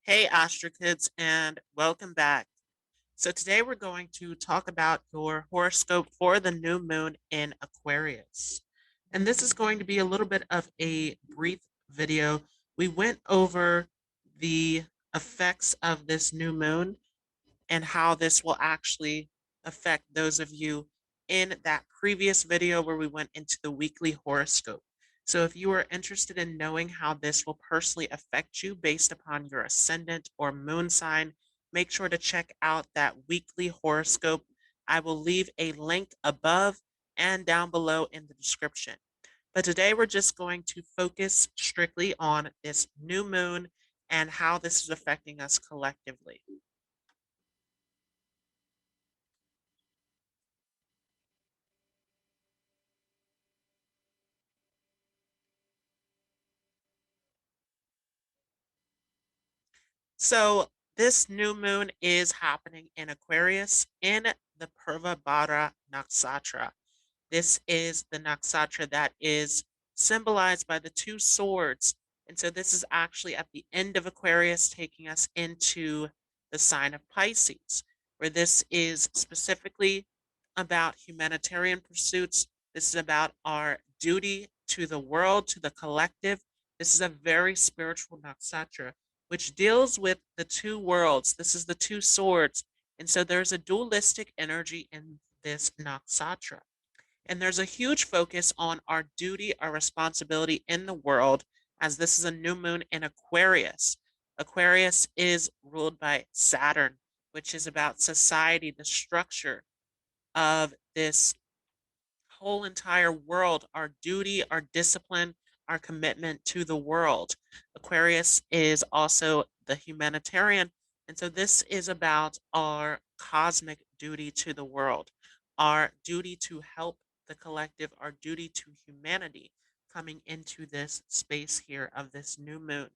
Hey, Astra Kids, and welcome back. So, today we're going to talk about your horoscope for the new moon in Aquarius. And this is going to be a little bit of a brief video. We went over the effects of this new moon and how this will actually affect those of you in that previous video where we went into the weekly horoscope. So if you are interested in knowing how this will personally affect you based upon your ascendant or moon sign, make sure to check out that weekly horoscope. I will leave a link above and down below in the description. But today we're just going to focus strictly on this new moon and how this is affecting us collectively. So this new moon is happening in Aquarius in the Purva Bhadra Nakshatra. This is the Nakshatra that is symbolized by the two swords. And so this is actually at the end of Aquarius, taking us into the sign of Pisces, where this is specifically about humanitarian pursuits. This is about our duty to the world, to the collective. This is a very spiritual Nakshatra, which deals with the two worlds. This is the two swords. And so there's a dualistic energy in this Nakshatra. And there's a huge focus on our duty, our responsibility in the world, as this is a new moon in Aquarius. Aquarius is ruled by Saturn, which is about society, the structure of this whole entire world, our duty, our discipline, our commitment to the world. Aquarius is also the humanitarian. And so this is about our cosmic duty to the world, our duty to help the collective, our duty to humanity coming into this space here of this new moon.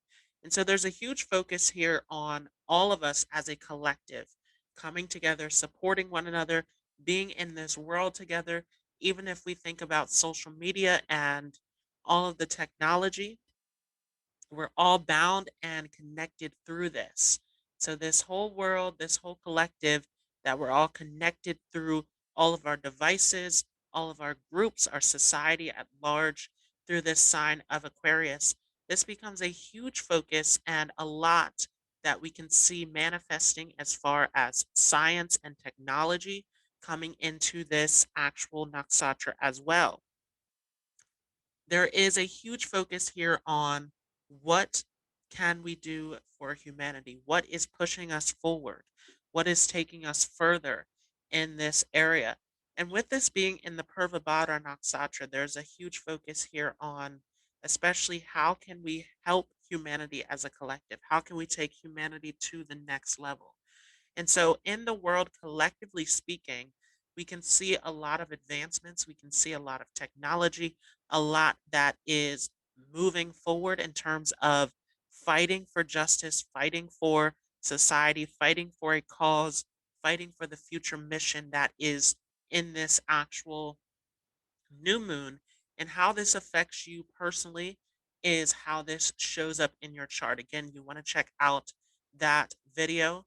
And so there's a huge focus here on all of us as a collective coming together, supporting one another, being in this world together. Even if we think about social media and all of the technology, we're all bound and connected through this. So, this whole world, this whole collective, that we're all connected through all of our devices, all of our groups, our society at large, through this sign of Aquarius, this becomes a huge focus and a lot that we can see manifesting as far as science and technology coming into this actual nakshatra as well. There is a huge focus here on what can we do for humanity? What is pushing us forward? What is taking us further in this area? And with this being in the Purvabhadra Nakshatra, there's a huge focus here on especially how can we help humanity as a collective? How can we take humanity to the next level? And so, in the world, collectively speaking, we can see a lot of advancements. We can see a lot of technology, a lot that is moving forward in terms of fighting for justice, fighting for society, fighting for a cause, fighting for the future mission that is in this actual new moon. And how this affects you personally is how this shows up in your chart. Again, you want to check out that video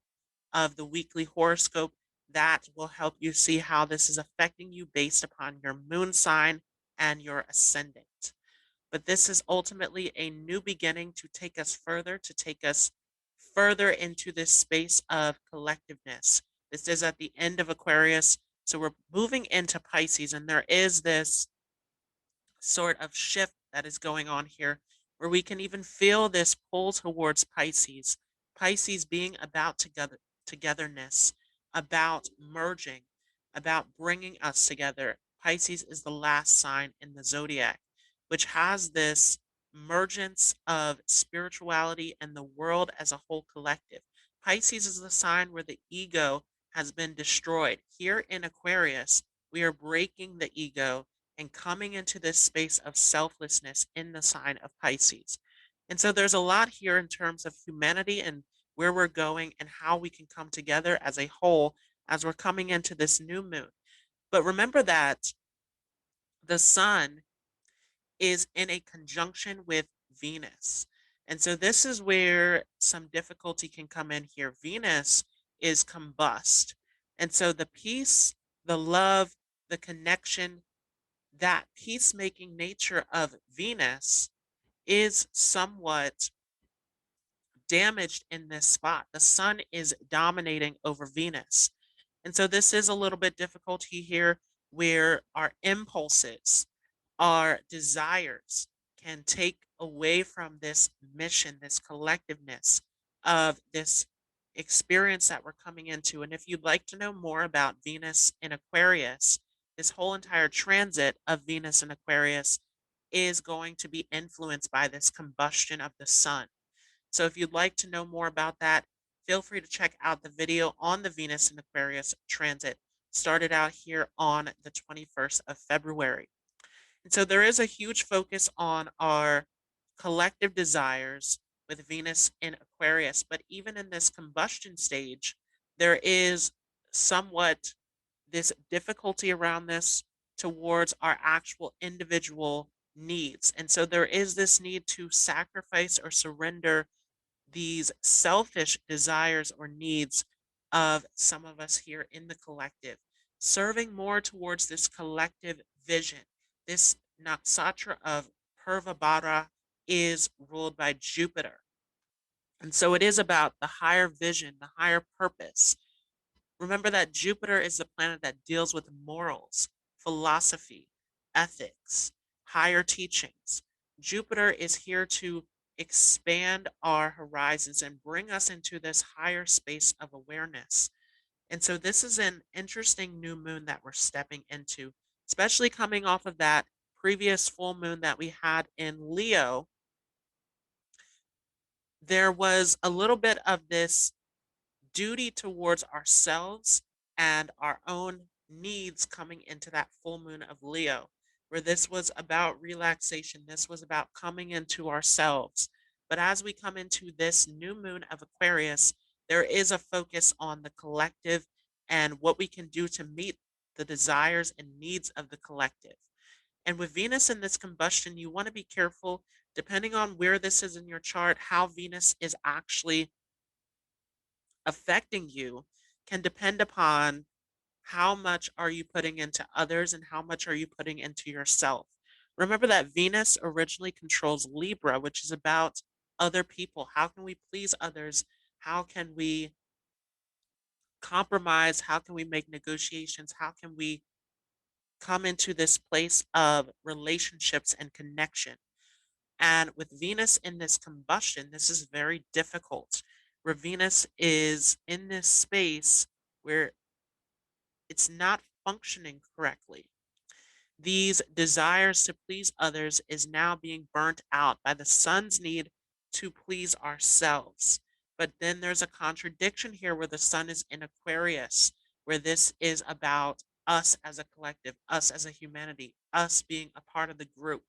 of the weekly horoscope that will help you see how this is affecting you based upon your moon sign and your ascendant. But this is ultimately a new beginning to take us further, to take us further into this space of collectiveness. This is at the end of Aquarius. So we're moving into Pisces, and there is this sort of shift that is going on here where we can even feel this pull towards Pisces. Pisces being about togetherness, about merging, about bringing us together. Pisces is the last sign in the zodiac, which has this mergence of spirituality and the world as a whole collective. Pisces is the sign where the ego has been destroyed. Here in Aquarius, we are breaking the ego and coming into this space of selflessness in the sign of Pisces. And so there's a lot here in terms of humanity and where we're going and how we can come together as a whole as we're coming into this new moon. But remember that the sun is in a conjunction with Venus. And so this is where some difficulty can come in here. Venus is combust. And so the peace, the love, the connection, that peacemaking nature of Venus is somewhat damaged in this spot. The sun is dominating over Venus. And so this is a little bit difficulty here where our impulses, our desires can take away from this mission, this collectiveness of this experience that we're coming into. And if you'd like to know more about Venus in Aquarius, this whole entire transit of Venus in Aquarius is going to be influenced by this combustion of the sun. So if you'd like to know more about that, feel free to check out the video on the Venus in Aquarius transit. Started out here on the 21st of February. And so there is a huge focus on our collective desires with Venus in Aquarius. But even in this combustion stage, there is somewhat this difficulty around this towards our actual individual needs. And so there is this need to sacrifice or surrender these selfish desires or needs of some of us here in the collective, serving more towards this collective vision. This Nakshatra of Purva Bhadra is ruled by Jupiter. And so it is about the higher vision, the higher purpose. Remember that Jupiter is the planet that deals with morals, philosophy, ethics, higher teachings. Jupiter is here to expand our horizons and bring us into this higher space of awareness. And so this is an interesting new moon that we're stepping into, especially coming off of that previous full moon that we had in Leo. There was a little bit of this duty towards ourselves and our own needs coming into that full moon of Leo, where this was about relaxation. This was about coming into ourselves. But as we come into this new moon of Aquarius, there is a focus on the collective and what we can do to meet the desires and needs of the collective. And with Venus in this combustion, you want to be careful, depending on where this is in your chart, how Venus is actually affecting you can depend upon how much are you putting into others and how much are you putting into yourself. Remember that Venus originally controls Libra, which is about other people. How can we please others? How can we compromise? How can we make negotiations? How can we come into this place of relationships and connection? And with Venus in this combustion, this is very difficult, where Venus is in this space where it's not functioning correctly. These desires to please others is now being burnt out by the sun's need to please ourselves. But then there's a contradiction here where the sun is in Aquarius, where this is about us as a collective, us as a humanity, us being a part of the group,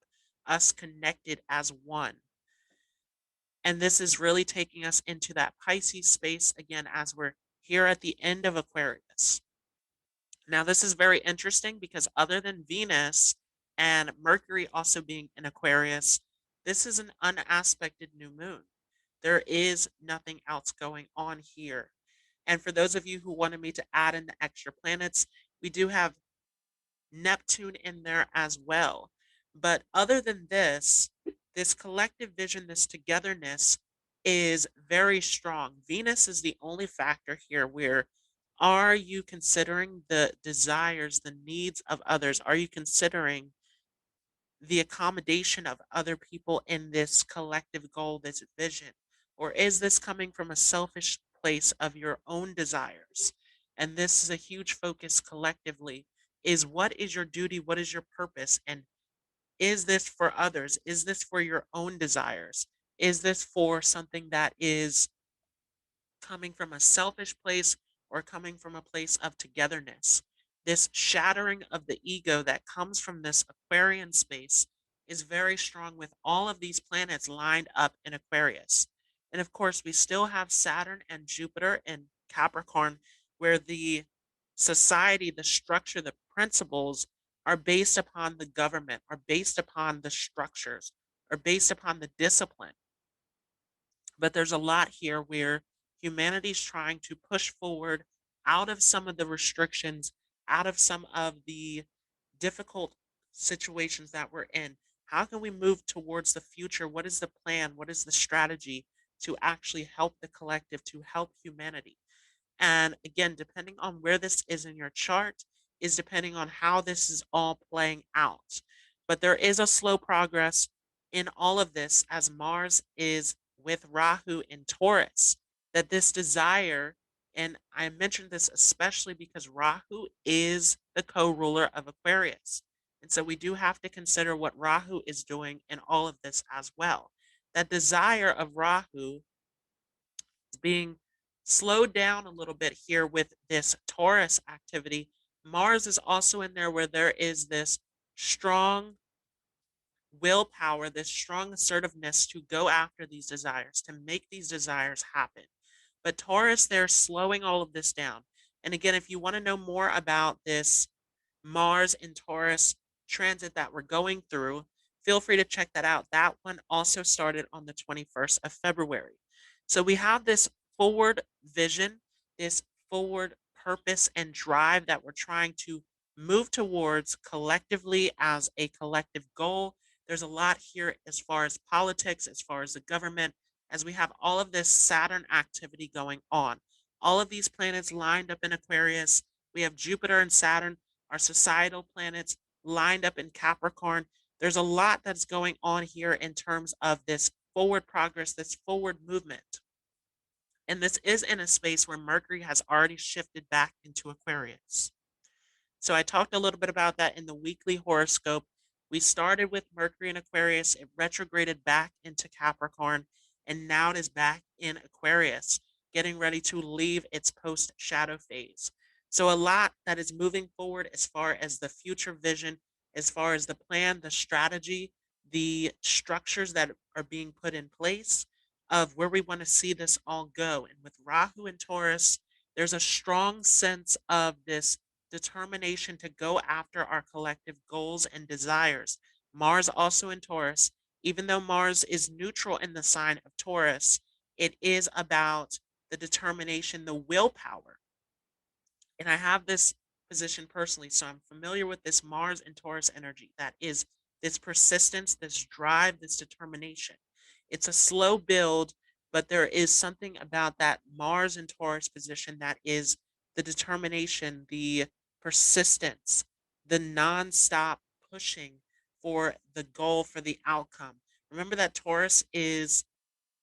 us connected as one. And this is really taking us into that Pisces space again as we're here at the end of Aquarius. Now, this is very interesting because other than Venus and Mercury also being in Aquarius, this is an unaspected new moon. There is nothing else going on here. And for those of you who wanted me to add in the extra planets, we do have Neptune in there as well. But other than this collective vision, this togetherness is very strong. Venus is the only factor here where are you considering the desires, the needs of others? Are you considering the accommodation of other people in this collective goal, this vision? Or is this coming from a selfish place of your own desires? And this is a huge focus collectively is what is your duty? What is your purpose? And is this for others? Is this for your own desires? Is this for something that is coming from a selfish place or coming from a place of togetherness? This shattering of the ego that comes from this Aquarian space is very strong with all of these planets lined up in Aquarius. And of course, we still have Saturn and Jupiter in Capricorn, where the society, the structure, the principles are based upon the government, are based upon the structures, are based upon the discipline. But there's a lot here where humanity's trying to push forward out of some of the restrictions, out of some of the difficult situations that we're in. How can we move towards the future? What is the plan? What is the strategy to actually help the collective, to help humanity? And again, depending on where this is in your chart, is depending on how this is all playing out. But there is a slow progress in all of this as Mars is with Rahu in Taurus. That this desire, and I mentioned this especially because Rahu is the co ruler of Aquarius. And so we do have to consider what Rahu is doing in all of this as well. That desire of Rahu being slowed down a little bit here with this Taurus activity. Mars is also in there where there is this strong willpower, this strong assertiveness to go after these desires, to make these desires happen. But Taurus, they're slowing all of this down. And again, if you want to know more about this Mars in Taurus transit that we're going through, feel free to check that out. That one also started on the 21st of February. So we have this forward vision, this forward purpose and drive that we're trying to move towards collectively as a collective goal. There's a lot here as far as politics, as far as the government, as we have all of this Saturn activity going on. All of these planets lined up in Aquarius. We have Jupiter and Saturn, our societal planets, lined up in Capricorn. There's a lot that's going on here in terms of this forward progress, this forward movement. And this is in a space where Mercury has already shifted back into Aquarius. So I talked a little bit about that in the weekly horoscope. We started with Mercury in Aquarius, it retrograded back into Capricorn, and now it is back in Aquarius, getting ready to leave its post shadow phase. So a lot that is moving forward as far as the future vision, as far as the plan, the strategy, the structures that are being put in place of where we want to see this all go. And with Rahu and Taurus, there's a strong sense of this determination to go after our collective goals and desires. Mars also in Taurus, even though Mars is neutral in the sign of Taurus, it is about the determination, the willpower. And I have this position personally, so I'm familiar with this Mars and Taurus energy. That is this persistence, this drive, this determination. It's a slow build, but there is something about that Mars and Taurus position that is the determination, the persistence, the nonstop pushing for the goal, for the outcome. Remember that Taurus is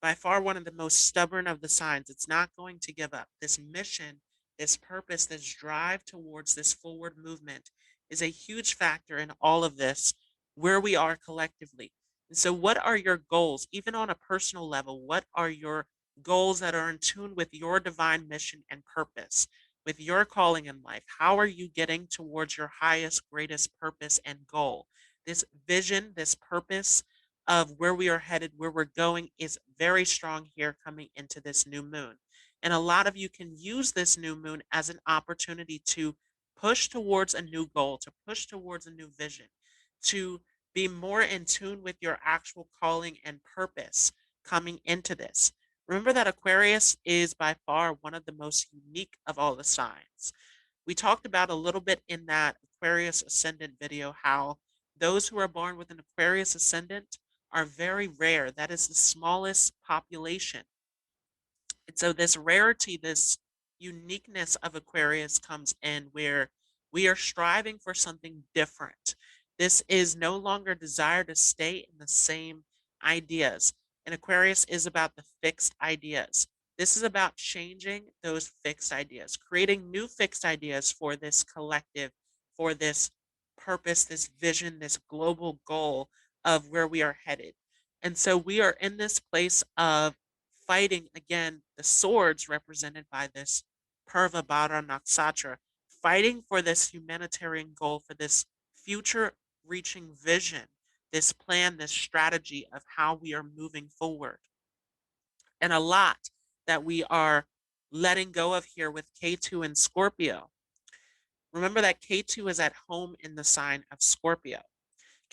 by far one of the most stubborn of the signs. It's not going to give up. This mission, this purpose, this drive towards this forward movement is a huge factor in all of this, where we are collectively. And so, what are your goals, even on a personal level? What are your goals that are in tune with your divine mission and purpose, with your calling in life? How are you getting towards your highest, greatest purpose and goal? This vision, this purpose, of where we are headed, where we're going is very strong here coming into this new moon. And a lot of you can use this new moon as an opportunity to push towards a new goal, to push towards a new vision, to be more in tune with your actual calling and purpose coming into this. Remember that Aquarius is by far one of the most unique of all the signs. We talked about a little bit in that Aquarius ascendant video how those who are born with an Aquarius ascendant are very rare. That is the smallest population. And so this rarity, this uniqueness of Aquarius comes in where we are striving for something different. This is no longer desire to stay in the same ideas. And Aquarius is about the fixed ideas. This is about changing those fixed ideas, creating new fixed ideas for this collective, for this purpose, this vision, this global goal of where we are headed. And so we are in this place of fighting again the swords represented by this Purva Bhadra Nakshatra, fighting for this humanitarian goal, for this future reaching vision, this plan, this strategy of how we are moving forward. And a lot that we are letting go of here with K2 and Scorpio. Remember that K2 is at home in the sign of Scorpio.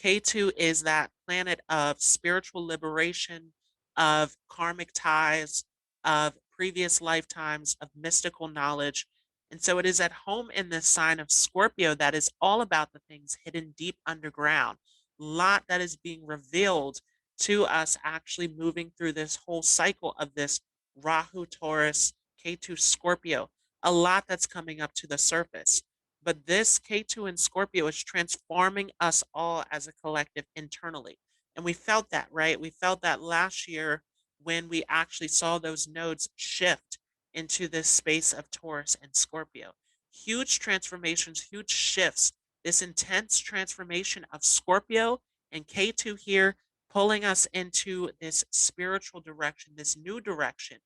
K2 is that planet of spiritual liberation, of karmic ties, of previous lifetimes, of mystical knowledge. And so it is at home in this sign of Scorpio that is all about the things hidden deep underground. Lot that is being revealed to us actually moving through this whole cycle of this Rahu Taurus, Ketu Scorpio. A lot that's coming up to the surface. But this K2 in Scorpio is transforming us all as a collective internally. And we felt that, right? We felt that last year when we actually saw those nodes shift into this space of Taurus and Scorpio. Huge transformations, huge shifts. This intense transformation of Scorpio and K2 here pulling us into this spiritual direction, this new direction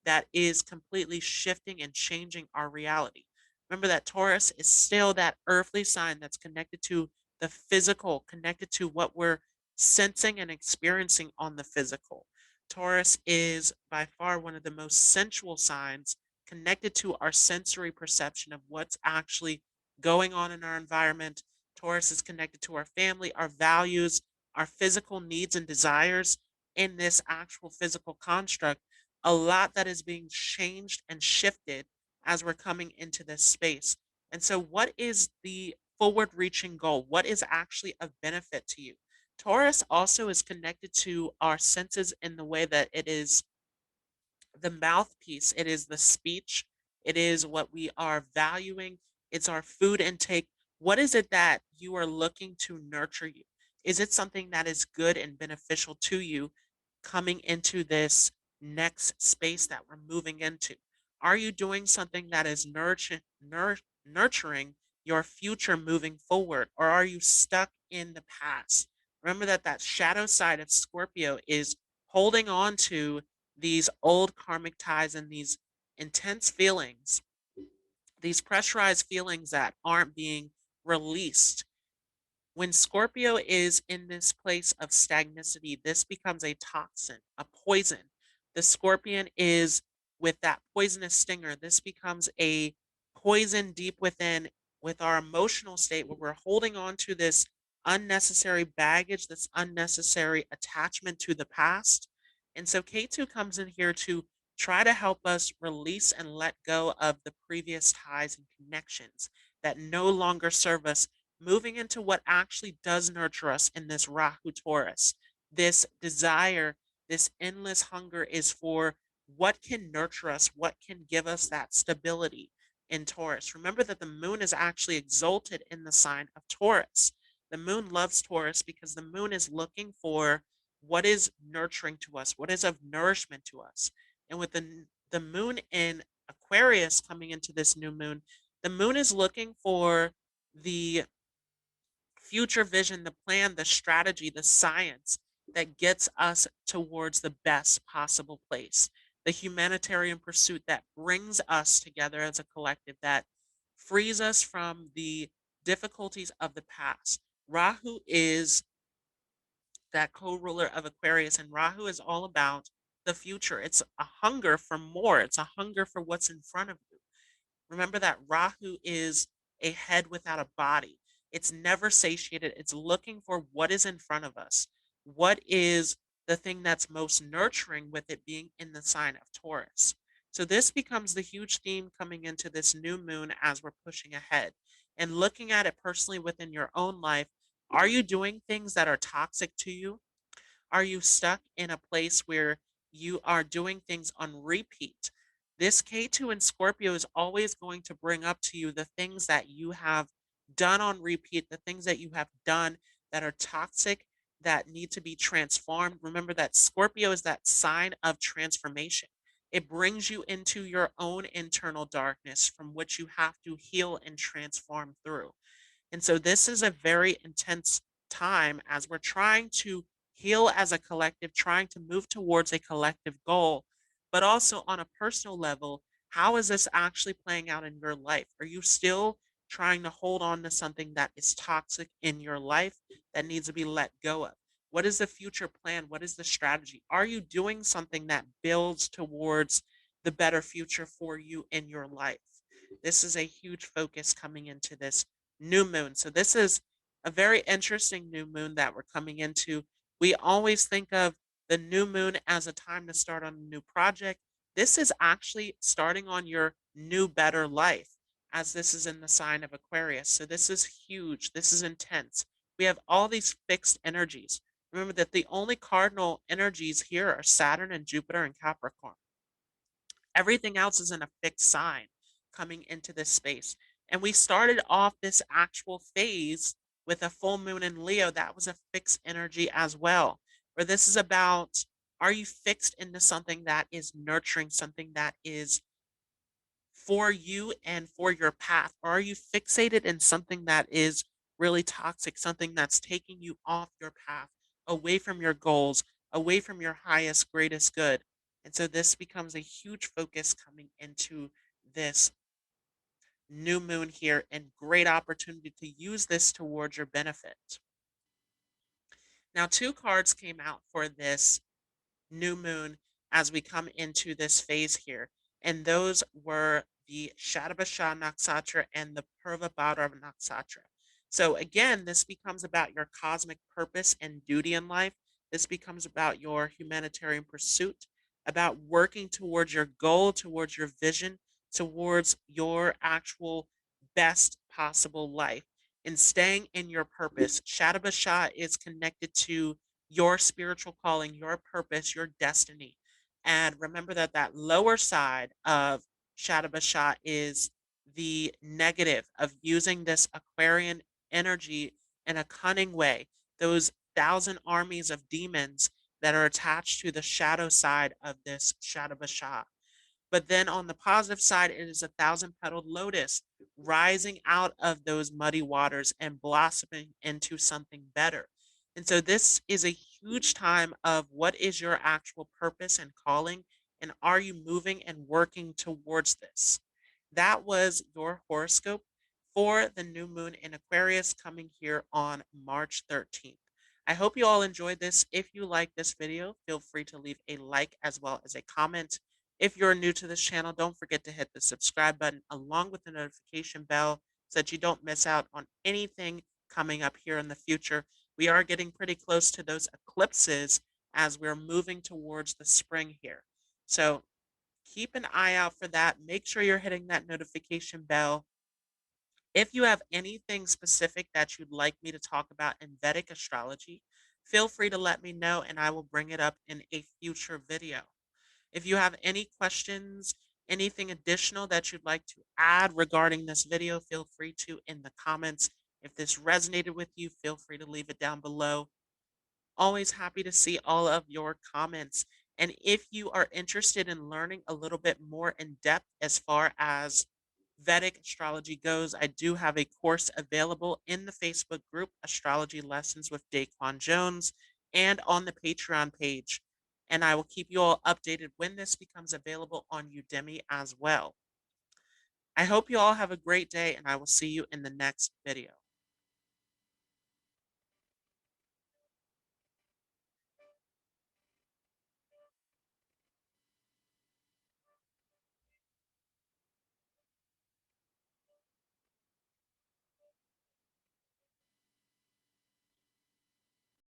that is completely shifting and changing our reality. Remember that Taurus is still that earthly sign that's connected to the physical, connected to what we're sensing and experiencing on the physical. Taurus is by far one of the most sensual signs connected to our sensory perception of what's actually going on in our environment. Taurus is connected to our family, our values, our physical needs and desires in this actual physical construct. A lot that is being changed and shifted as we're coming into this space. And so, what is the forward reaching goal? What is actually of benefit to you? Taurus also is connected to our senses in the way that it is the mouthpiece, it is the speech, it is what we are valuing, it's our food intake. What is it that you are looking to nurture you? Is it something that is good and beneficial to you coming into this next space that we're moving into? Are you doing something that is nurturing your future moving forward, or are you stuck in the past? Remember that that shadow side of Scorpio is holding on to these old karmic ties and these intense feelings, these pressurized feelings that aren't being released. When Scorpio is in this place of stagnicity, this becomes a toxin, a poison. The scorpion is with that poisonous stinger. This becomes a poison deep within with our emotional state where we're holding on to this unnecessary baggage, this unnecessary attachment to the past. And so K2 comes in here to try to help us release and let go of the previous ties and connections that no longer serve us, moving into what actually does nurture us in this Rahu Taurus. This desire, this endless hunger is for what can nurture us, what can give us that stability in Taurus. Remember that the moon is actually exalted in the sign of Taurus. The moon loves Taurus because the moon is looking for what is nurturing to us, what is of nourishment to us. And with the moon in Aquarius coming into this new moon, the moon is looking for the future vision, the plan, the strategy, the science that gets us towards the best possible place, the humanitarian pursuit that brings us together as a collective, that frees us from the difficulties of the past. Rahu is that co ruler of Aquarius, and Rahu is all about the future. It's a hunger for more, it's a hunger for what's in front of you. Remember that Rahu is a head without a body. It's never satiated. It's looking for what is in front of us. What is the thing that's most nurturing with it being in the sign of Taurus? So, this becomes the huge theme coming into this new moon as we're pushing ahead and looking at it personally within your own life. Are you doing things that are toxic to you? Are you stuck in a place where you are doing things on repeat? This K2 in Scorpio is always going to bring up to you the things that you have done on repeat, the things that you have done that are toxic, that need to be transformed. Remember that Scorpio is that sign of transformation. It brings you into your own internal darkness from which you have to heal and transform through. And so this is a very intense time as we're trying to heal as a collective, trying to move towards a collective goal, but also on a personal level. How is this actually playing out in your life? Are you still trying to hold on to something that is toxic in your life that needs to be let go of? What is the future plan? What is the strategy? Are you doing something that builds towards the better future for you in your life? This is a huge focus coming into this new moon. So this is a very interesting new moon that we're coming into. We always think of the new moon as a time to start on a new project. This is actually starting on your new, better life, as this is in the sign of Aquarius. So this is huge. This is intense. We have all these fixed energies. Remember that the only cardinal energies here are Saturn and Jupiter and Capricorn. Everything else is in a fixed sign coming into this space. And we started off this actual phase with a full moon in Leo. That was a fixed energy as well, where this is about, are you fixed into something that is nurturing, something that is for you and for your path? Or are you fixated in something that is really toxic, something that's taking you off your path, away from your goals, away from your highest, greatest good? And so this becomes a huge focus coming into this new moon here, and great opportunity to use this towards your benefit. Now, two cards came out for this new moon as we come into this phase here. And those were the Shadabasha Nakshatra and the Purva Bhadra Nakshatra. So again, this becomes about your cosmic purpose and duty in life. This becomes about your humanitarian pursuit, about working towards your goal, towards your vision, towards your actual best possible life, and staying in your purpose. Shadabasha is connected to your spiritual calling, your purpose, your destiny. And remember that that lower side of Shadabasha is the negative of using this Aquarian energy in a cunning way. Those thousand armies of demons that are attached to the shadow side of this Shadabasha. But then on the positive side, it is a thousand petaled lotus rising out of those muddy waters and blossoming into something better. And so this is a huge time of, what is your actual purpose and calling? And are you moving and working towards this? That was your horoscope for the new moon in Aquarius, coming here on March 13th. I hope you all enjoyed this. If you like this video, feel free to leave a like as well as a comment. If you're new to this channel, don't forget to hit the subscribe button along with the notification bell so that you don't miss out on anything coming up here in the future. We are getting pretty close to those eclipses as we're moving towards the spring here. So keep an eye out for that. Make sure you're hitting that notification bell. If you have anything specific that you'd like me to talk about in Vedic astrology, feel free to let me know and I will bring it up in a future video. If you have any questions, anything additional that you'd like to add regarding this video, feel free to in the comments. If this resonated with you, feel free to leave it down below. Always happy to see all of your comments. And if you are interested in learning a little bit more in depth as far as Vedic astrology goes, I do have a course available in the Facebook group, Astrology Lessons with Daquan Jones, and on the Patreon page. And I will keep you all updated when this becomes available on Udemy as well. I hope you all have a great day, and I will see you in the next video.